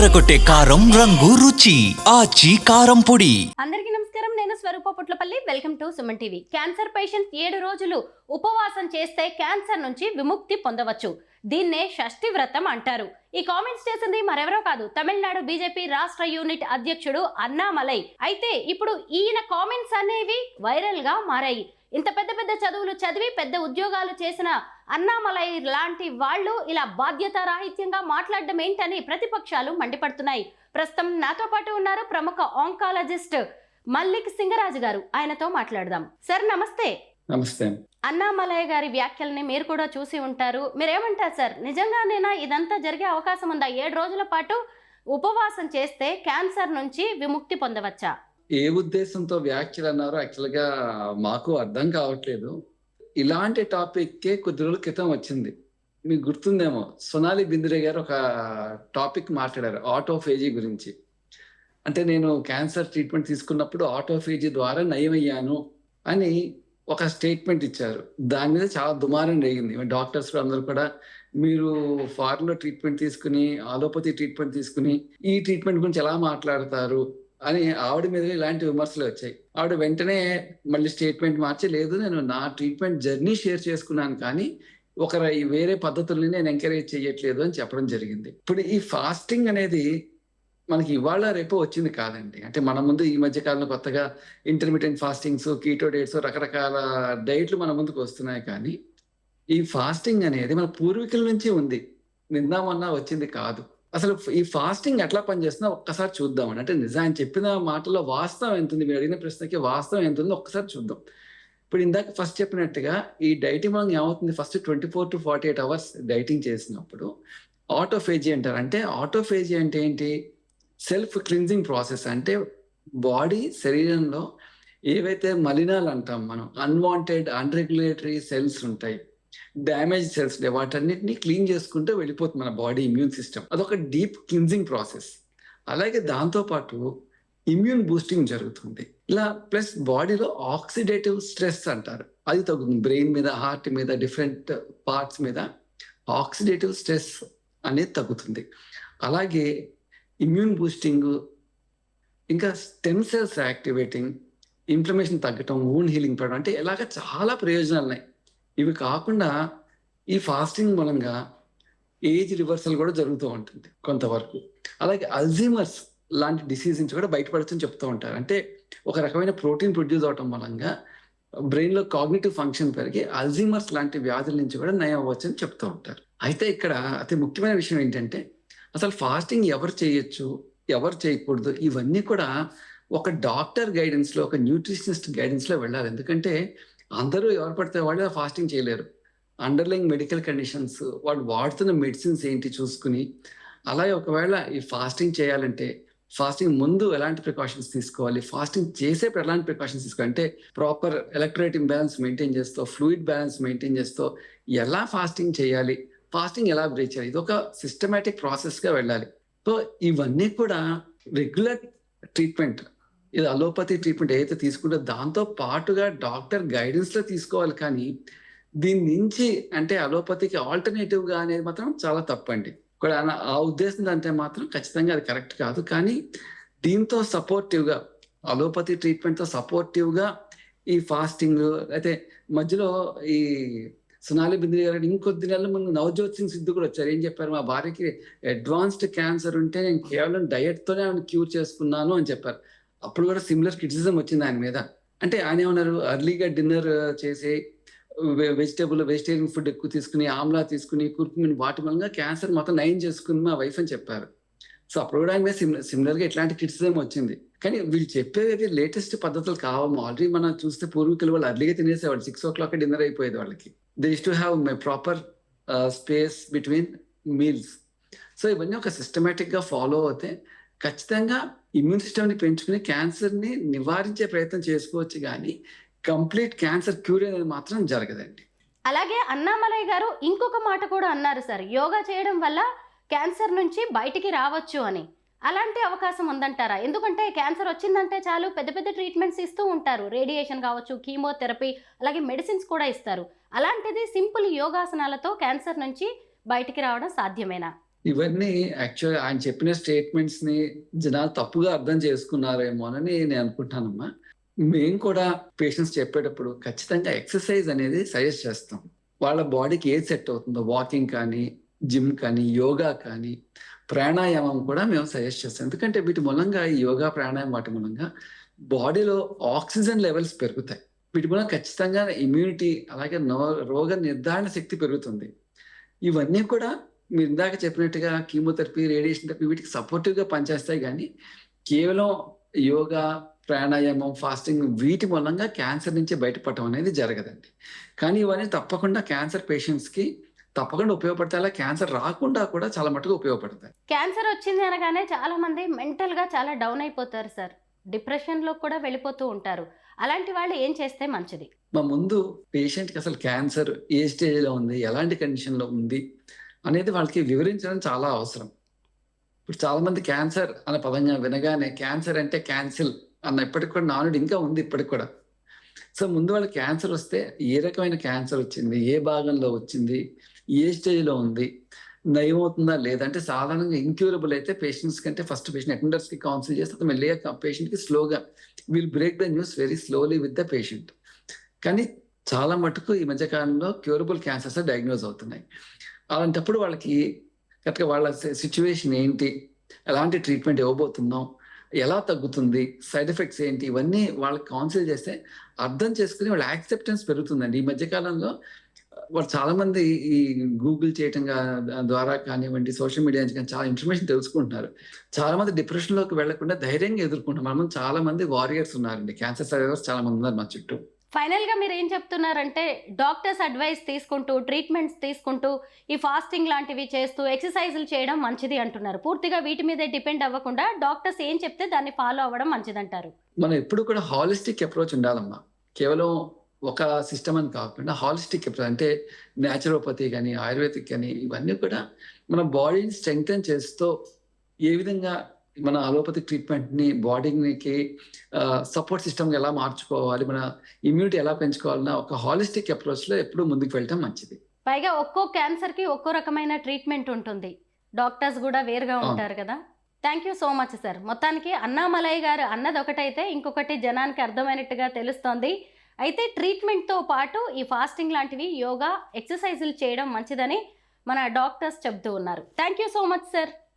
అదరగొట్టే కారం రంగు రుచి ఆచి కారం పొడి. అందరికీ నమస్కారం. నేను Swaroopa Putlapalli. Welcome to Suman TV. Cancer patients 7 రోజులు ఉపవాసం చేస్తే క్యాన్సర్ నుంచి విముక్తి పొందవచ్చు. దీన్నే షష్ఠి వ్రతం అంటారు. ఈ కామెంట్స్ చేసింది మరెవరో కాదు, తమిళనాడు బీజేపీ రాష్ట్ర యూనిట్ అధ్యక్షుడు అన్నామలై. అయితే ఇప్పుడు ఈయన కామెంట్స్ అనేవి వైరల్ గా మారాయి. ఇంత పెద్ద పెద్ద చదువులు చదివి పెద్ద ఉద్యోగాలు చేసిన అన్నామలై లాంటి వాళ్ళు ఇలా బాధ్యత రాహిత్యంగా మాట్లాడడం ఏంటని ప్రతిపక్షాలు మండిపడుతున్నాయి. ప్రస్తుతం నాతో పాటు ఉన్నారు ప్రముఖ ఆంకాలజిస్ట్ మల్లిక్ సింగరాజు గారు. ఆయనతో మాట్లాడదాం. సార్ నమస్తే. నమస్తే. అన్నామలై గారి వ్యాఖ్యల్ని మీరు కూడా చూసి ఉంటారు. మీరేమంటారు సార్? నిజంగానేనా ఇదంతా జరిగే అవకాశం ఉందా? 7 రోజుల పాటు ఉపవాసం చేస్తే క్యాన్సర్ నుంచి విముక్తి పొందవచ్చా? ఏ ఉద్దేశంతో వ్యాఖ్యలు అన్నారో యాక్చువల్గా మాకు అర్థం కావట్లేదు. ఇలాంటి టాపిక్కే కొద్ది రోజుల క్రితం వచ్చింది, మీకు గుర్తుందేమో. సోనాలి బింద్రే గారు ఒక టాపిక్ మాట్లాడారు, ఆటోఫేజీ గురించి. అంటే నేను క్యాన్సర్ ట్రీట్మెంట్ తీసుకున్నప్పుడు ఆటోఫేజీ ద్వారా నయమయ్యాను అని ఒక స్టేట్మెంట్ ఇచ్చారు. దాని మీద చాలా దుమారం రేగింది. డాక్టర్స్ అందరూ కూడా మీరు ఫారెన్లో ట్రీట్మెంట్ తీసుకుని ఆలోపతి ట్రీట్మెంట్ తీసుకుని ఈ ట్రీట్మెంట్ గురించి ఎలా మాట్లాడతారు అని ఆవిడ మీద ఇలాంటి విమర్శలు వచ్చాయి. ఆవిడ వెంటనే మళ్ళీ స్టేట్మెంట్ మార్చి, లేదు నేను నా ట్రీట్మెంట్ జర్నీ షేర్ చేసుకున్నాను కానీ వేరే పద్ధతుల్ని నేను ఎంకరేజ్ చేయట్లేదు అని చెప్పడం జరిగింది. ఇప్పుడు ఈ ఫాస్టింగ్ అనేది మనకి ఇవాళ రేపు వచ్చింది కాదండి. అంటే మన ముందు ఈ మధ్య కాలంలో కొత్తగా ఇంటర్మీడియట్ ఫాస్టింగ్స్, కీటో డేట్స్, రకరకాల డైట్లు మన ముందుకు వస్తున్నాయి. కానీ ఈ ఫాస్టింగ్ అనేది మన పూర్వీకుల నుంచి ఉంది, నిన్న మొన్న వచ్చింది కాదు. అసలు ఈ ఫాస్టింగ్ ఎట్లా పనిచేస్తుందో ఒక్కసారి చూద్దామండి. అంటే నిజాన్ని చెప్పిన మాటల్లో వాస్తవం ఎంత ఉంది, మీరు అడిగిన ప్రశ్నకి వాస్తవం ఎంత ఉందో ఒక్కసారి చూద్దాం. ఇప్పుడు ఇందాక ఫస్ట్ చెప్పినట్టుగా ఈ డైటింగ్ వల్ల ఏమవుతుంది, ఫస్ట్ 24 to 48 అవర్స్ డైటింగ్ చేసినప్పుడు ఆటోఫేజీ అంటారు. అంటే ఆటోఫేజీ అంటే ఏంటి? Self cleansing process. అంటే బాడీ శరీరంలో ఏవైతే మలినాలు అంటాం మనం, అన్వాంటెడ్ అన్రెగ్యులేటరీ సెల్స్ ఉంటాయి, డ్యామేజ్ సెల్స్, వాటన్నిటిని క్లీన్ చేసుకుంటూ వెళ్ళిపోతుంది మన బాడీ ఇమ్యూన్ సిస్టమ్. అదొక డీప్ క్లిన్జింగ్ ప్రాసెస్. అలాగే దాంతోపాటు ఇమ్యూన్ బూస్టింగ్ జరుగుతుంది. ఇలా ప్లస్ బాడీలో ఆక్సిడేటివ్ స్ట్రెస్ అంటారు, అది తగ్గుతుంది. బ్రెయిన్ మీద, హార్ట్ మీద, డిఫరెంట్ పార్ట్స్ మీద ఆక్సిడేటివ్ స్ట్రెస్ అనేది తగ్గుతుంది. అలాగే ఇమ్యూన్ బూస్టింగ్, ఇంకా స్టెమ్ సెల్స్ యాక్టివేటింగ్, ఇన్ఫ్లమేషన్ తగ్గటం, వూండ్ హీలింగ్ పడడం, అంటే ఇలాగ చాలా ప్రయోజనాలు ఉన్నాయి. ఇవి కాకుండా ఈ ఫాస్టింగ్ మూలంగా ఏజ్ రివర్సల్ కూడా జరుగుతూ ఉంటుంది కొంతవరకు. అలాగే అల్జీమర్స్ లాంటి డిసీజ్ నుంచి కూడా బయటపడుతుందని చెప్తూ ఉంటారు. అంటే ఒక రకమైన ప్రోటీన్ ప్రొడ్యూస్ అవటం మూలంగా బ్రెయిన్లో కాగ్నిటివ్ ఫంక్షన్ పెరిగి అల్జీమర్స్ లాంటి వ్యాధుల నుంచి కూడా నయం అవ్వచ్చు అని చెప్తూ ఉంటారు. అయితే ఇక్కడ అతి ముఖ్యమైన విషయం ఏంటంటే అసలు ఫాస్టింగ్ ఎవరు చేయొచ్చు, ఎవరు చేయకూడదు, ఇవన్నీ కూడా ఒక డాక్టర్ గైడెన్స్లో, ఒక న్యూట్రిషనిస్ట్ గైడెన్స్లో వెళ్ళాలి. ఎందుకంటే అందరూ ఎవరు పడితే వాళ్ళు ఫాస్టింగ్ చేయలేరు. అండర్లైంగ్ మెడికల్ కండిషన్స్, వాళ్ళు వాడుతున్న మెడిసిన్స్ ఏంటి చూసుకుని, అలాగే ఒకవేళ ఈ ఫాస్టింగ్ చేయాలంటే ఫాస్టింగ్ ముందు ఎలాంటి ప్రికాషన్స్ తీసుకోవాలి, ఫాస్టింగ్ చేసేప్పుడు ఎలాంటి ప్రికాషన్స్ తీసుకోవాలి, అంటే ప్రాపర్ ఎలక్ట్రోలైట్ ఇంబ్యాలెన్స్ మెయింటైన్ చేస్తూ, ఫ్లూయిడ్ బ్యాలెన్స్ మెయింటైన్ చేస్తూ ఎలా ఫాస్టింగ్ చేయాలి, ఫాస్టింగ్ ఎలా బ్రేక్ చేయాలి, ఇది ఒక సిస్టమేటిక్ ప్రాసెస్గా వెళ్ళాలి. సో ఇవన్నీ కూడా రెగ్యులర్ ట్రీట్మెంట్, ఇది అలోపతి ట్రీట్మెంట్ ఏదైతే తీసుకుంటే దాంతో పాటుగా డాక్టర్ గైడెన్స్లో తీసుకోవాలి. కానీ దీని నుంచి అంటే అలోపతికి ఆల్టర్నేటివ్గా అనేది మాత్రం చాలా తప్పండి. కూడా ఆ ఉద్దేశం అంటే మాత్రం ఖచ్చితంగా అది కరెక్ట్ కాదు. కానీ దీంతో సపోర్టివ్గా, అలోపతి ట్రీట్మెంట్తో సపోర్టివ్గా ఈ ఫాస్టింగ్, అయితే మధ్యలో ఈ సోనాలి బింద్రే గారు ఇంకొద్ది నెలల ముందు నవజోత్ సింగ్ సిద్ధు కూడా వచ్చారు. ఏం చెప్పారు, మా భార్యకి అడ్వాన్స్డ్ క్యాన్సర్ ఉంటే నేను కేవలం డయట్తోనే ఆమెను క్యూర్ చేసుకున్నాను అని చెప్పారు. అప్పుడు కూడా సిమిలర్ క్రిటిసిజం వచ్చింది ఆయన మీద. అంటే ఆయన ఏమన్నారు, అర్లీగా డిన్నర్ చేసి వెజిటేరియన్ ఫుడ్ ఎక్కువ తీసుకుని, ఆమ్లా తీసుకుని, కుర్కుమిన్, వాటి మూలంగా క్యాన్సర్ మొత్తం నయం చేసుకుని మా వైఫ్ అని చెప్పారు. సో అప్పుడు కూడా ఆయన మీద సిమిలర్గా ఇట్లాంటి క్రిటిసిజం వచ్చింది. కానీ వీళ్ళు చెప్పేవి లేటెస్ట్ పద్ధతులు కావము. ఆల్రెడీ మనం చూస్తే పూర్వీకులు వాళ్ళు అర్లీగా తినేసేవాళ్ళు, 6 o'clock డిన్నర్ అయిపోయేది వాళ్ళకి. They use to have proper space between meals. So ఇవన్నీ ఒక సిస్టమేటిక్గా ఫాలో అవుతే ఖచ్చితంగా ఇమ్యూన్ సిస్టమ్ని పెంచుకుని క్యాన్సర్ని నివారించే ప్రయత్నం చేసుకోవచ్చు. కానీ కంప్లీట్ క్యాన్సర్ క్యూర్ అనేది మాత్రం జరగదండి. అలాగే అన్నామలై గారు ఇంకొక మాట కూడా అన్నారు సార్, యోగా చేయడం వల్ల క్యాన్సర్ నుంచి బయటికి రావచ్చు అని. అలాంటి అవకాశం ఉందంటారా? ఎందుకంటే క్యాన్సర్ వచ్చిందంటే చాలు పెద్ద పెద్ద ట్రీట్మెంట్స్ ఇస్తూ ఉంటారు, రేడియేషన్ కావచ్చు, కీమోథెరపీ, అలాగే మెడిసిన్స్ కూడా ఇస్తారు. అలాంటిది సింపుల్ యోగాసనాలతో క్యాన్సర్ నుంచి బయటికి రావడం సాధ్యమేనా? ఇవన్నీ యాక్చువల్‌గా ఆయన చెప్పిన స్టేట్మెంట్స్‌ని జనాలు తప్పుగా అర్థం చేసుకున్నారేమోనని నేను అనుకుంటానమ్మా. మేము కూడా పేషెంట్స్ చెప్పేటప్పుడు ఖచ్చితంగా ఎక్సర్సైజ్ అనేది సజెస్ట్ చేస్తాం. వాళ్ళ బాడీకి ఏది సెట్ అవుతుందో వాకింగ్ కానీ, జిమ్ కానీ, యోగా కానీ, ప్రాణాయామం కూడా మేము సజెస్ట్ చేస్తాం. ఎందుకంటే వీటి మూలంగా ఈ యోగా, ప్రాణాయామం వాటి మూలంగా బాడీలో ఆక్సిజన్ లెవెల్స్ పెరుగుతాయి. వీటి మూలంగా ఖచ్చితంగా ఇమ్యూనిటీ అలాగే రోగ నిర్ధారణ శక్తి పెరుగుతుంది. ఇవన్నీ కూడా మీరు ఇందాక చెప్పినట్టుగా కీమోథెరపీ, రేడియేషన్ థెరపీ వీటికి సపోర్టివ్‌గా పనిచేస్తాయి గానీ, కేవలం యోగా, ప్రాణాయామం, ఫాస్టింగ్ వీటి మూలంగా క్యాన్సర్ నుంచి బయటపడటం అనేది జరగదండి. కానీ ఇవన్నీ తప్పకుండా క్యాన్సర్ పేషెంట్స్‌కి తప్పకుండా ఉపయోగపడతాయి. అలా క్యాన్సర్ రాకుండా కూడా చాలా మట్టుకు ఉపయోగపడతాయి. క్యాన్సర్ వచ్చింది అనగానే చాలా మంది మెంటల్‌గా చాలా డౌన్ అయిపోతారు సార్. డిప్రెషన్‌లో కూడా వెళ్ళిపోతూ ఉంటారు. అలాంటి వాళ్ళు ఏం చేస్తే మంచిది? ముందు పేషెంట్‌కి అసలు క్యాన్సర్ ఏ స్టేజ్‌లో ఉంది, ఎలాంటి కండిషన్‌లో ఉంది అనేది వాళ్ళకి వివరించడం చాలా అవసరం. ఇప్పుడు చాలా మంది క్యాన్సర్ అనే పదంగా వినగానే క్యాన్సర్ అంటే క్యాన్సిల్ అన్న ఇప్పటికి కూడా నానుడి ఇంకా ఉంది ఇప్పటికి కూడా. సో ముందు వాళ్ళకి క్యాన్సర్ వస్తే ఏ రకమైన క్యాన్సర్ వచ్చింది, ఏ భాగంలో వచ్చింది, ఏ స్టేజ్‌లో ఉంది, నయమవుతుందా లేదా అంటే సాధారణంగా ఇంక్యూరబుల్ అయితే పేషెంట్స్ కంటే ఫస్ట్ పేషెంట్ అటెండర్స్‌కి కౌన్సిల్ చేస్తే అతను మెల్లిగా పేషెంట్‌కి స్లోగా will break the news very slowly with the patient. కానీ చాలా మటుకు ఈ మధ్య కాలంలో క్యూరబుల్ క్యాన్సర్స్ డయాగ్నోస్ అవుతున్నాయి. అలాంటప్పుడు వాళ్ళకి కరెక్ట్‌గా వాళ్ళ సిట్యుయేషన్ ఏంటి? ఎలాంటి ట్రీట్మెంట్ ఇవ్వబోతున్నాం? ఎలా తగ్గుతుంది? సైడ్ ఎఫెక్ట్స్ ఏంటి? ఇవన్నీ వాళ్ళకి కౌన్సిల్ చేస్తే అర్థం చేసుకొని వాళ్ళ యాక్సెప్టెన్స్ పెరుగుతుందండి. ఈ మధ్య కాలంలో వాళ్ళు చాలా మంది ఈ గూగుల్ చేయటం ద్వారా కానివ్వండి, సోషల్ మీడియా నుంచి కానీ చాలా ఇన్ఫర్మేషన్ తెలుసుకుంటున్నారు. చాలా మంది డిప్రెషన్‌లోకి వెళ్ళకుండా ధైర్యంగా ఎదుర్కొంటున్నారు. మన ముందు చాలా మంది వారియర్స్ ఉన్నారండి. క్యాన్సర్ సర్వైవర్స్ చాలా మంది ఉన్నారు మా చుట్టూ. ఫైనల్‌గా మీరేం చెప్తున్నారంటే డాక్టర్స్ అడ్వైస్ తీసుకుంటూ, ట్రీట్మెంట్స్ తీసుకుంటూ, ఈ ఫాస్టింగ్ లాంటివి చేస్తూ, ఎక్సర్‌సైజులు చేయడం మంచిది అంటున్నారు. పూర్తిగా వీటి మీదే డిపెండ్ అవ్వకుండా డాక్టర్స్ ఏం చెప్తే దాన్ని ఫాలో అవ్వడం మంచిదంటారు. మనం ఎప్పుడు కూడా హాలిస్టిక్ అప్రోచ్ ఉండాలమ్మా. కేవలం ఒక సిస్టమ్ అని కాకుండా హాలిస్టిక్ అప్రోచ్ అంటే న్యాచురోపతి గాని, ఆయుర్వేదిక్ గాని ఇవన్నీ కూడా మన బాడీని స్ట్రెంగ్తెన్ చేస్తూ ఏ విధంగా మన అలోపతిక్ ట్రీట్మెంట్‌ని బాడీకి సపోర్ట్ సిస్టమ్‌గా ఎలా మార్చుకోవాలి, మన ఇమ్యూనిటీ ఎలా పెంచుకోవాలన్న ఒక హాలిస్టిక్ అప్రోచ్‌లో ఎప్పుడూ ముందుకు వెళ్ళటం మంచిది. పైగా ఒక్కో క్యాన్సర్‌కి ఒక్కో రకమైన ట్రీట్మెంట్ ఉంటుంది. డాక్టర్స్ గూడా వేరుగా అవును. ఉంటారు కదా! Thank you so much sir. మొత్తానికి అన్నామలై గారు అన్నదొకటైతే ఇంకొకటి జనానికి అర్థమైనట్టుగా తెలుస్తోంది. అయితే ట్రీట్మెంట్‌తో పాటు ఈ ఫాస్టింగ్ లాంటివి, యోగా, ఎక్సర్‌సైజులు చేయడం మంచిదని మన డాక్టర్స్ చెప్తూ ఉన్నారు. Thank you so much sir.